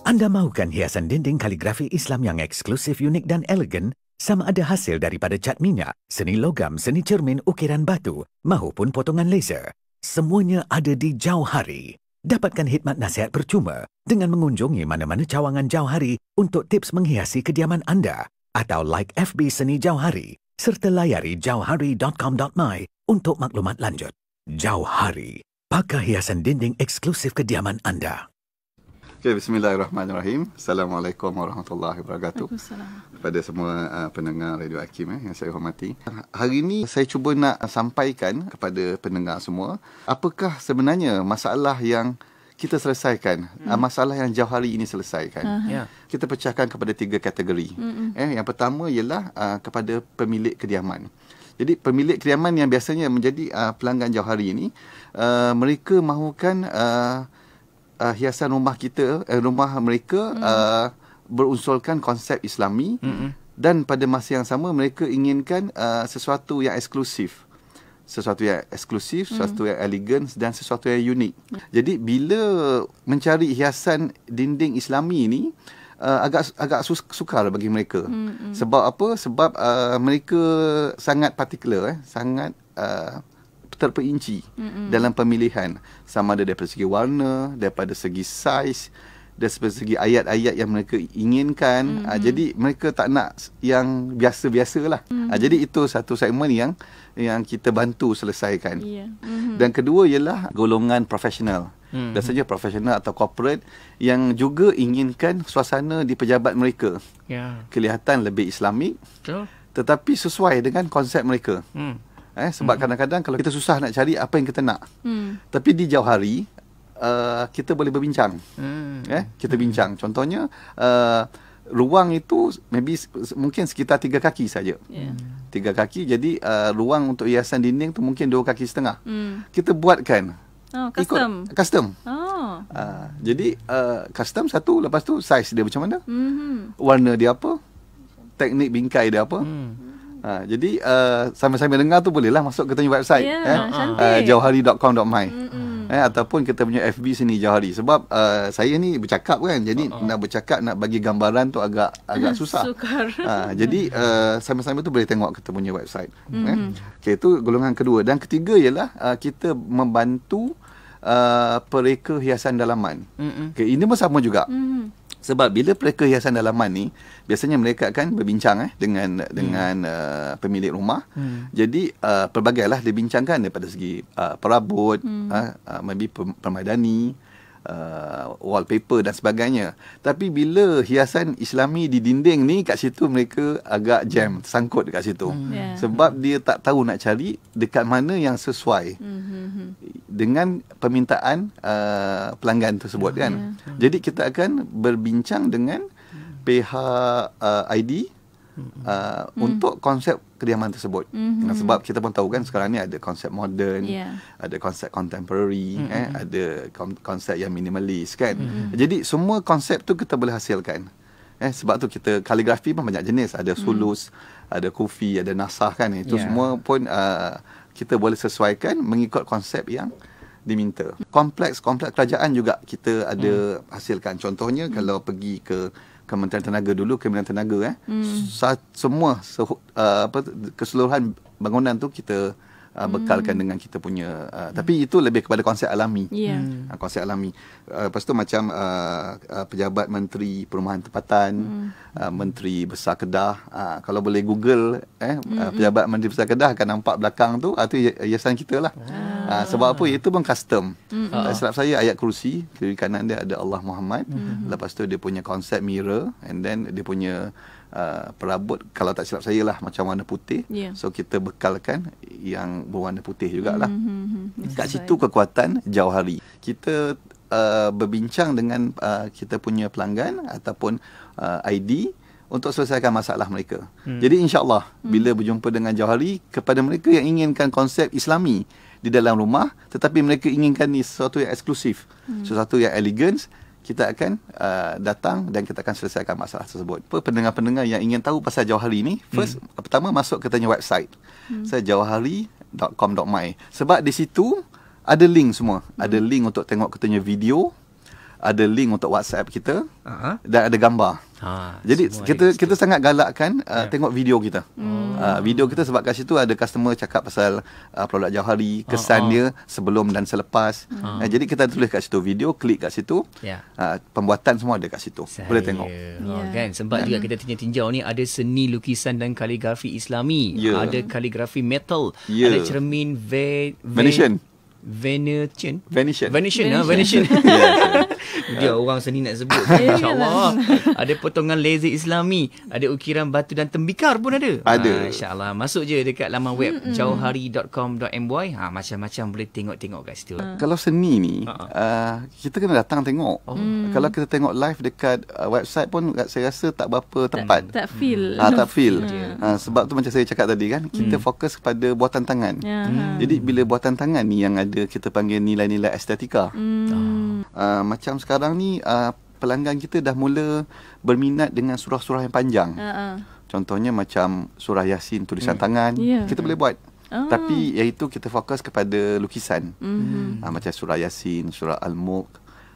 Anda mahukan hiasan dinding kaligrafi Islam yang eksklusif, unik dan elegan? Sama ada hasil daripada cat minyak, seni logam, seni cermin, ukiran batu, mahupun potongan laser. Semuanya ada di Jauhari. Dapatkan khidmat nasihat percuma dengan mengunjungi mana-mana cawangan Jauhari untuk tips menghiasi kediaman anda. Atau like FB Seni Jauhari serta layari jauhari.com.my untuk maklumat lanjut. Jauhari, pakai hiasan dinding eksklusif kediaman anda. Okay, bismillahirrahmanirrahim. Assalamualaikum warahmatullahi wabarakatuh. Kepada semua pendengar Radio Hakim yang saya hormati. Hari ini saya cuba nak sampaikan kepada pendengar semua, apakah sebenarnya masalah yang kita selesaikan, masalah yang Jauhari ini selesaikan. Kita pecahkan kepada 3 kategori. Yang pertama ialah kepada pemilik kediaman. Jadi pemilik kediaman yang biasanya menjadi pelanggan Jauhari ini, mereka mahukan hiasan rumah kita, rumah mereka berunsurkan konsep Islami, dan pada masa yang sama mereka inginkan sesuatu yang eksklusif. Sesuatu yang eksklusif, sesuatu yang elegan dan sesuatu yang unik. Jadi bila mencari hiasan dinding Islami ini agak sukar bagi mereka. Sebab apa? Sebab mereka sangat particular, sangat terperinci dalam pemilihan, sama ada daripada segi warna, daripada segi saiz, daripada segi ayat-ayat yang mereka inginkan. Jadi mereka tak nak yang biasa-biasalah. Jadi itu satu segmen yang kita bantu selesaikan. Dan kedua ialah golongan profesional. Biasanya profesional atau corporate yang juga inginkan suasana di pejabat mereka kelihatan lebih Islamik, tetapi sesuai dengan konsep mereka. Sebab kadang-kadang kalau kita susah nak cari apa yang kita nak, tapi di Jauhari kita boleh berbincang. Kita bincang. Contohnya ruang itu mungkin sekitar 3 kaki saja. 3 kaki. Jadi ruang untuk hiasan dinding tu mungkin 2 kaki setengah. Kita buatkan custom. Jadi custom satu, lepas tu saiz dia macam mana, warna dia apa, teknik bingkai dia apa. Jadi sambil-sambil dengar tu bolehlah masuk kita punya website, jauhari.com.my, ataupun kita punya FB Seni Jauhari. Sebab saya ni bercakap kan, jadi nak bercakap, nak bagi gambaran tu agak susah. Jadi sambil-sambil tu boleh tengok kita punya website. Okay, itu golongan kedua. Dan ketiga ialah kita membantu pereka hiasan dalaman. Okay, ini pun sama juga. Sebab bila pereka hiasan dalaman ni, biasanya mereka akan berbincang dengan pemilik rumah. Jadi pelbagailah dibincangkan daripada segi perabot, maybe permadani, wallpaper dan sebagainya. Tapi bila hiasan Islami di dinding ni, kat situ mereka agak jam, sangkut dekat situ. Sebab dia tak tahu nak cari dekat mana yang sesuai dengan permintaan pelanggan tersebut kan. Jadi kita akan berbincang dengan pihak ID untuk konsep kediaman tersebut. Sebab kita pun tahu kan sekarang ni ada konsep moden, ada konsep contemporary, ada konsep yang minimalis kan. Jadi semua konsep tu kita boleh hasilkan. Sebab tu kita kaligrafi pun banyak jenis, ada sulus, ada kufi, ada nasah kan. Itu semua pun kita boleh sesuaikan mengikut konsep yang diminta. Kompleks kerajaan juga kita ada hasilkan. Contohnya kalau pergi ke Kementerian Tenaga dulu, Kementerian Tenaga semua keseluruhan bangunan tu kita bekalkan dengan kita punya tapi itu lebih kepada konsep alami. Konsep alami. Lepas tu macam pejabat Menteri Perumahan Tempatan, Menteri Besar Kedah, kalau boleh Google pejabat Menteri Besar Kedah akan nampak belakang tu, tu hiasan kita lah. Sebab apa? Itu pun custom. Tak silap saya, ayat kursi kiri kanan dia ada Allah Muhammad. Lepas tu dia punya konsep mirror, and then dia punya perabot, kalau tak silap saya lah, macam warna putih. So kita bekalkan yang berwarna putih jugalah. Kat situ kekuatan Jauhari. Kita berbincang dengan kita punya pelanggan ataupun ID untuk selesaikan masalah mereka. Jadi insyaAllah bila berjumpa dengan Jauhari, kepada mereka yang inginkan konsep Islami di dalam rumah, tetapi mereka inginkan sesuatu yang eksklusif, sesuatu yang elegan, kita akan datang dan kita akan selesaikan masalah tersebut. Pendengar-pendengar yang ingin tahu pasal Jauhari ni, pertama masuk ke tanya website. Saya jauhari.com.my. Sebab di situ ada link semua. Ada link untuk tengok katanya video, ada link untuk WhatsApp kita, dan ada gambar. Jadi kita sangat galakkan tengok video kita. Video kita sebab kat situ ada customer cakap pasal produk Jauhari, kesan dia sebelum dan selepas. Jadi kita tulis kat situ video, klik kat situ. Pembuatan semua ada kat situ. Boleh tengok. Kan sebab juga kita tinjau ni ada seni lukisan dan kaligrafi Islami, ada kaligrafi metal, ada cermin Venetian. Dia orang seni nak sebut. InsyaAllah. Ada potongan laser Islami, ada ukiran batu dan tembikar pun ada. InsyaAllah. Masuk je dekat laman web jauhari.com.my. Macam-macam boleh tengok-tengok kat situ. Kalau seni ni kita kena datang tengok. Kalau kita tengok live dekat website pun saya rasa tak berapa tepat. Tak feel. Tak feel. Sebab tu macam saya cakap tadi kan, kita fokus kepada buatan tangan. Jadi bila buatan tangan ni yang ada kita panggil nilai-nilai estetika. Macam sekarang ni pelanggan kita dah mula berminat dengan surah-surah yang panjang. Contohnya macam surah Yasin tulisan tangan, kita boleh buat. Tapi iaitu kita fokus kepada lukisan. Macam surah Yasin, surah Al-Mulk,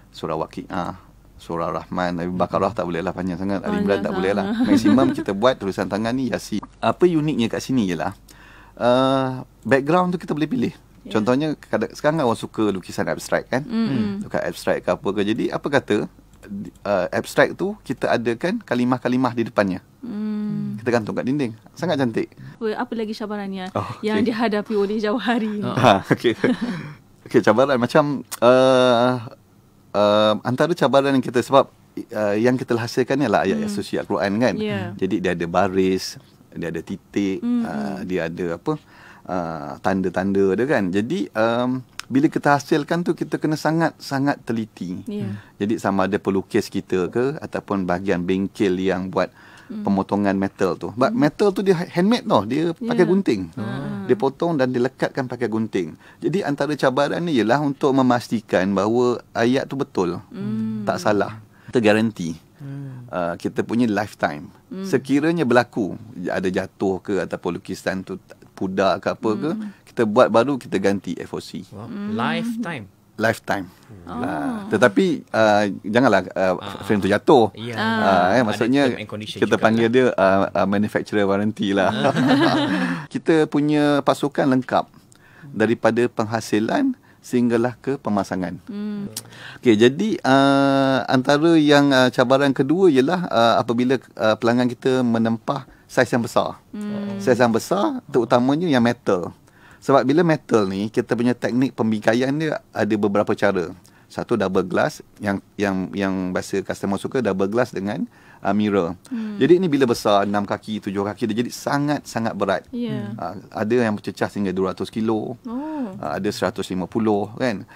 surah Waqi'ah, surah Rahman, Nabi Baqarah tak boleh lah panjang sangat, Ali Imran tak boleh lah. Maksimum kita buat tulisan tangan ni Yasin. Apa uniknya kat sini ialah background tu kita boleh pilih. Contohnya sekarang orang suka lukisan abstrak kan, suka abstrak ke apa ke. Jadi apa kata abstrak tu kita adakan kalimah-kalimah di depannya. Kita gantung kat dinding. Sangat cantik. Apa lagi cabarannya yang dihadapi oleh Jauhari? Okey, cabaran macam antara cabaran yang kita, sebab yang kita hasilkan ni adalah ayat-ayat suci Al-Quran kan. Jadi dia ada baris, dia ada titik, dia ada apa, tanda-tanda dia kan. Jadi bila kita hasilkan tu kita kena sangat-sangat teliti. Jadi sama ada pelukis kita ke ataupun bahagian bengkel yang buat pemotongan metal tu. Metal tu dia handmade tau. Dia pakai gunting. Dia potong dan dilekatkan pakai gunting. Jadi antara cabaran ni ialah untuk memastikan bahawa ayat tu betul. Tak salah. Kita garanti. Kita punya lifetime. Sekiranya berlaku ada jatuh ke ataupun lukisan tu pudar ke apa ke, kita buat baru, kita ganti FOC. Lifetime. Tetapi janganlah frame tu jatuh. Maksudnya kita panggil dia manufacturer warranty lah. Kita punya pasukan lengkap daripada penghasilan sehinggalah ke pemasangan. Okey, jadi antara yang cabaran kedua ialah apabila pelanggan kita menempah saiz yang besar. Saiz yang besar terutamanya yang metal. Sebab bila metal ni kita punya teknik pembingkaian dia ada beberapa cara. Satu double glass, yang bahasa customer suka double glass dengan mirror. Jadi ini bila besar 6 kaki, 7 kaki dia jadi sangat-sangat berat. Ada yang bercecah sehingga 200 kilo. Ada 150 kan.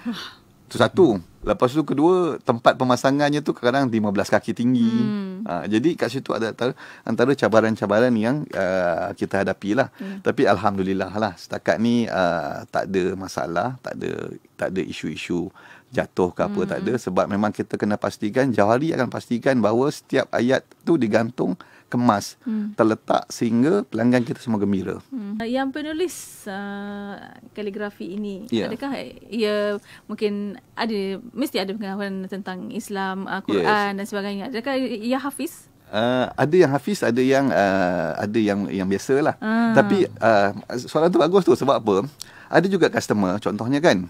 Itu satu. Lepas tu kedua, tempat pemasangannya tu kadang 15 kaki tinggi. Jadi kat situ ada antara cabaran-cabaran yang kita hadapi lah. Tapi alhamdulillah lah, setakat ni tak ada masalah, tak ada isu-isu jatuh ke apa, tak ada. Sebab memang kita kena pastikan, Jauhari akan pastikan bahawa setiap ayat tu digantung, kemas, terletak sehingga pelanggan kita semua gembira. Yang penulis kaligrafi ini, adakah ia mungkin mesti ada pengetahuan tentang Islam, Quran dan sebagainya? Adakah ia hafiz? Ada yang hafiz, ada yang biasalah. Tapi soalan tu bagus tu, sebab apa? Ada juga customer, contohnya kan,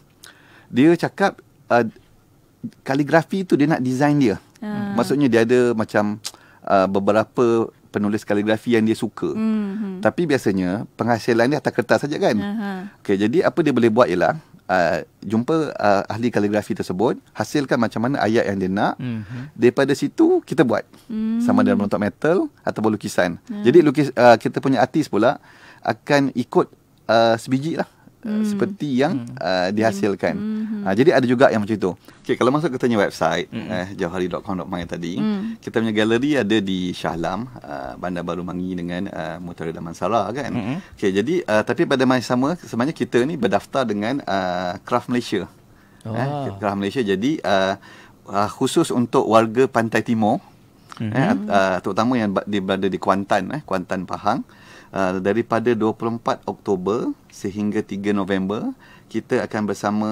dia cakap kaligrafi tu dia nak design dia. Maksudnya dia ada macam beberapa penulis kaligrafi yang dia suka. Tapi biasanya penghasilan dia atas kertas saja kan. Okey, jadi apa dia boleh buat ialah jumpa ahli kaligrafi tersebut, hasilkan macam mana ayat yang dia nak. Daripada situ kita buat. Sama dalam bentuk metal ataupun lukisan. Jadi kita punya artis pula akan ikut sebiji lah. Seperti yang dihasilkan. Jadi ada juga yang macam itu. Okay, kalau masuk kita punya website jauhari.com.my tadi, kita punya galeri ada di Shah Alam, Bandar Baru Mangi dengan Mutara Damansara kan. Okay, jadi tapi pada masa sama sebenarnya kita ni berdaftar dengan Craft Malaysia. Craft Malaysia, jadi khusus untuk warga Pantai Timur, terutama yang berada di Kuantan, Kuantan Pahang. Daripada 24 Oktober sehingga 3 November kita akan bersama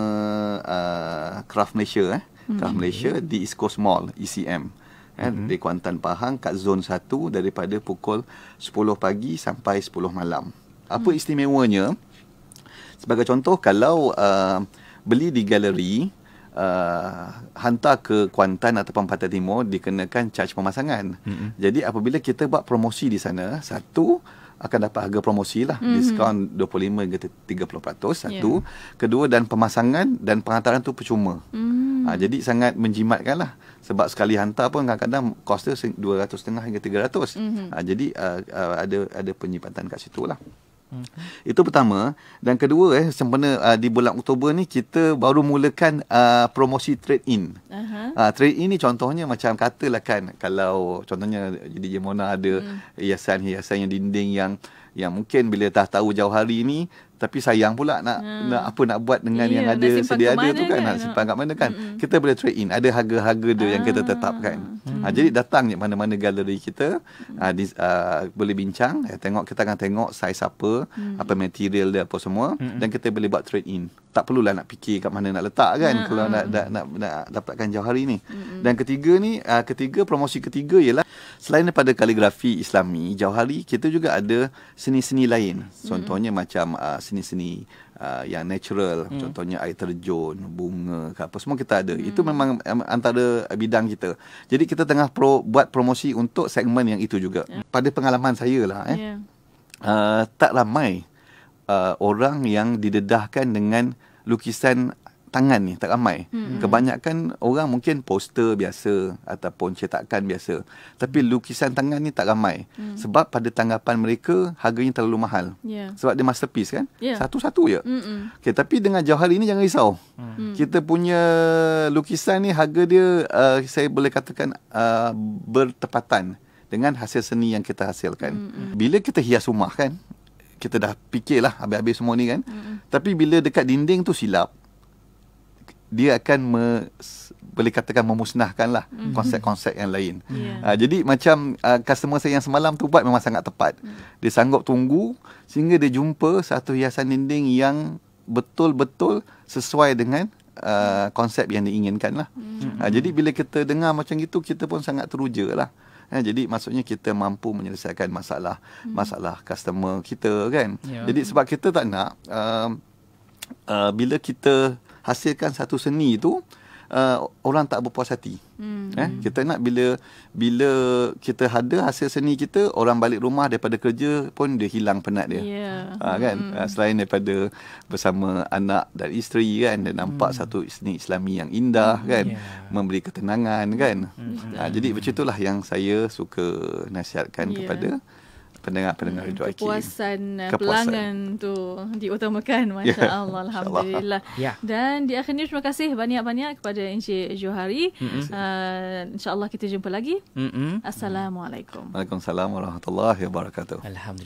Craft Malaysia Kelas Malaysia di East Coast Mall, ECM. Di Kuantan Pahang kat zon 1 daripada pukul 10 pagi sampai 10 malam. Apa istimewanya? Sebagai contoh, kalau beli di galeri, hantar ke Kuantan ataupun Pantai Timur dikenakan charge pemasangan. Jadi apabila kita buat promosi di sana, satu akan dapat harga promosi lah, diskaun 25 hingga 30%, satu. Kedua, dan pemasangan dan penghantaran tu percuma. Jadi sangat menjimatkan lah, sebab sekali hantar pun kadang-kadang kos dia 250 hingga 300. Jadi ada penyimpan kat situ lah. Itu pertama. Dan kedua, sempena di bulan Oktober ni kita baru mulakan promosi trade-in. Trade-in ni contohnya macam katalah kan, kalau contohnya DJ Mona ada hiasan-hiasan yang dinding yang mungkin bila dah tahu jauh hari ni, tapi sayang pula nak buat dengan yang ada sedia ada tu kan, nak simpan kat mana kan. Kita boleh trade in, ada harga-harga dia yang kita tetapkan. Jadi datang mana-mana galeri kita, boleh bincang, kita akan tengok saiz apa material dia apa semua, dan kita boleh buat trade in. Tak perlulah nak fikir kat mana nak letak kan, kalau nak dapatkan jauh hari ni. Dan promosi ketiga ialah, selain daripada kaligrafi Islami, jauh hari kita juga ada seni-seni lain. Contohnya macam seni-seni yang natural, contohnya air terjun, bunga ke apa, semua kita ada. Itu memang antara bidang kita. Jadi kita tengah buat promosi untuk segmen yang itu juga. Pada pengalaman saya lah, tak ramai orang yang didedahkan dengan lukisan tangan ni, tak ramai. Kebanyakan orang mungkin poster biasa ataupun cetakan biasa, tapi lukisan tangan ni tak ramai. Sebab pada tanggapan mereka harganya terlalu mahal. Sebab dia masterpiece kan, satu-satu je. Tapi dengan jauh hari ni jangan risau. Kita punya lukisan ni harga dia saya boleh katakan bertepatan dengan hasil seni yang kita hasilkan. Bila kita hias rumah kan, kita dah fikirlah habis-habis semua ni kan, tapi bila dekat dinding tu silap, dia akan boleh katakan memusnahkan lah konsep-konsep yang lain. Jadi macam customer saya yang semalam tu buat memang sangat tepat. Dia sanggup tunggu sehingga dia jumpa satu hiasan dinding yang betul-betul sesuai dengan konsep yang diinginkan lah. Jadi bila kita dengar macam itu, kita pun sangat teruja lah. Jadi maksudnya kita mampu menyelesaikan masalah customer kita kan. Jadi sebab kita tak nak bila kita hasilkan satu seni itu, orang tak berpuas hati. Kita nak bila kita ada hasil seni kita, orang balik rumah daripada kerja pun dia hilang penat dia. Kan? Selain daripada bersama anak dan isteri kan, dia nampak satu seni Islami yang indah kan, memberi ketenangan kan. Jadi macam itulah yang saya suka nasihatkan kepada pendengar-pendengar Radio IQ. Kepuasan pelanggan tu diutamakan. Masya Allah, Alhamdulillah. Dan di akhir ni, terima kasih banyak-banyak kepada Encik Johari. InsyaAllah kita jumpa lagi. Assalamualaikum. Waalaikumsalam warahmatullahi wabarakatuh. Alhamdulillah.